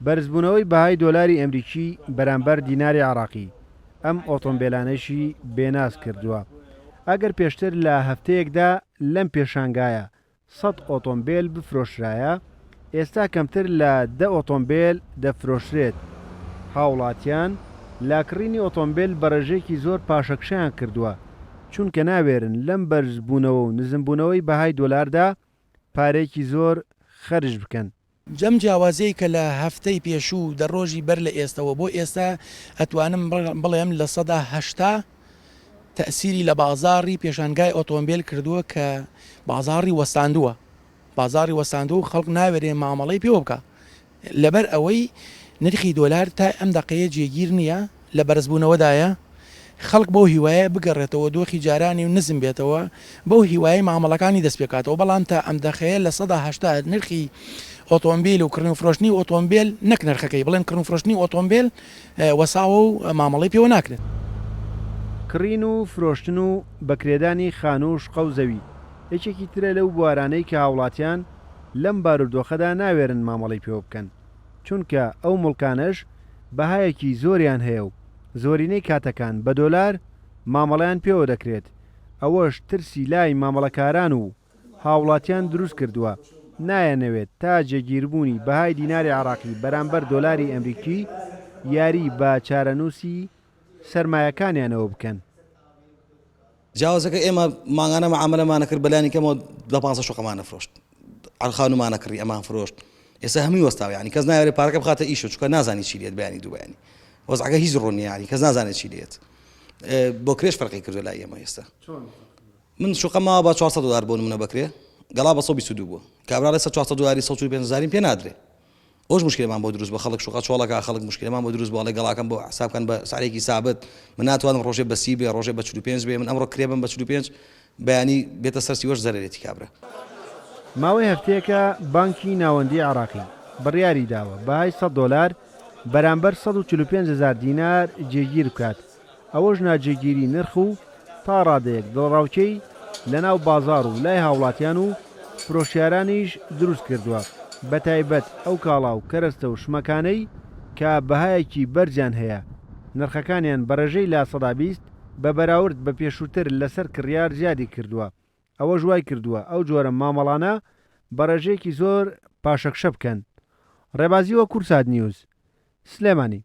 بەرزبوونەوەی بەهای دۆلاری ئەمریکی بەرامبەر دیناری عراقی ئەم ئۆتۆمبیلانەشی بێناز کردووە. ئەگەر پێشتر لە هەفتەیەکدا لەم پێشانگایە 100 ئۆتۆمبیل بفرۆشرایە، ئێستا کەمتر لە 10 ئۆتۆمبیل دەفرۆشرێت. هاوڵاتیان لاکڕینی ئۆتۆمبیل بە ڕێژێکی زۆر پاشەکشیان کردووە، چونکە ناوێرن لەم بەرزبوونەوە و نزمبوونەوەی بەهای دۆلاردا پارێکی زۆر خەرج بکەن. جەم جیاوازەی کە لە هەفتەی پێشوو دەڕۆژی بەر لە ئێستەوە بۆ ئێستا ئەتوانم بڵێم لە 180 تەسیری لە بازاڕی پێشانگای ئۆتۆمبیل کردووە کە بازاڕی وەستاندووە. بازاڕی وەستاندوو و خەڵک ناوێرێ مامەڵەی پێوە بکە لەبەر ئەوەی نرخی دۆلار تا ئەم دەقەیە جێگیر نییە لە بەرزبوونەوەدایە. خەڵک بەو هیوایە بگەڕێتەوە دۆخی جارانی و نزم بێتەوە بەو هیوای مامەڵەکانی دەست پێکاتەوە. بەڵام تا ئەم دەخەیە لە 180 نرخی ئۆتۆمبیل و کڕین و فرۆشتنی ئۆتۆمبیل نەک نرخەکەی بڵێن کڕین و فرۆشتنی ئۆتۆمبیل وەساوە و مامەڵی پێوە ناکرێت. کڕین و فرۆشتن و بەکرێدانی خانووش قەو زەوی یەکێکی ترە لەو بوارانەی کە هاوڵاتیان لەم بارودۆخەدا ناوێرن مامەڵی پێوە بکەن، چونکە ئەو مڵکانەش بەهایەکی زۆریان هەیە و زۆرینەی کاتەکان بە دۆلار مامەڵیان پێوە دەکرێت. ئەوەش ترسی لای مامەڵەکاران و هاوڵاتیان دروست کردووە، نایەنەوێت تا جێگیربوونی بەهای دیناری عراقی بەرامبەر دۆلاری ئەمریکی یاری بە چارەنووسی سەرمایەکانیانەوە بکەن. جیاوازەکە ئێمە ماگانە مەعاملەمانە کرد بەلانی کەمەوە 15 شوقەمانە فرۆشت، ئەڵخانومانە کڕی ئەمان فرۆشت. ئێستا هەمووی وەستاوە، ینی کەس ناوێت پارەکە بخاتە ئیشە چونکە نازانی چی لێت بەیانی دووبیانی وەزعەکە هیچ ڕوونی، ینی کەس نازانێت چی لێت. بۆ کرێش فەرقی کردو لای ئێمە ئێستا. من شوقەمەوە بە 400 دلار بۆ نمونە بکرێ گەڵا بە 122 بووە، کابرا لەسەر 400 دلاری 150 پێ نادرێ. ئەوش مشکلمان بۆ دروست بە خەڵک شوقە چۆڵەکە خەڵک مشکلمان بۆ دروست بۆ لە گەڵاکەم بۆ حسابکەن بە سعرێکی سابت. من ناتوانم ڕۆژێ بە 30 بێ ڕۆژێ بە 45 بێ، من ئەمڕۆ کرێبم بە 45 بەیانی بێتە سەر سیوەش زەرێتی کابرا. ماوەی هەفتەیەکە بانکی ناوەندی عراقی بڕیاری داوە بەهای 100 دلار بەرامبەر 145,000 دینار جێگیر بکات. ئەوەش ناجێگیری نرخ و تا ڕادەیەک دڵڕاوچەی لەناو بازاڕ و لای هاوڵاتیان و فرۆشیارانیش دروست کردووە، بە تایبەت ئەو کاڵا و کەرەستە و شمەکانەی کە بەهایەکی بەرجیان هەیە نرخەکانیان بەڕێژەی لا 120 بە بەراورد بە پێشووتر لەسەر کڕیار زیادی کردووە. ئەوە ژوای کردووە ئەو جۆرە مامەڵانە بە ڕێژەیەکی زۆر پاشەکشە بکەن. ڕێبازیوە کورسات نیوز سلێمانی.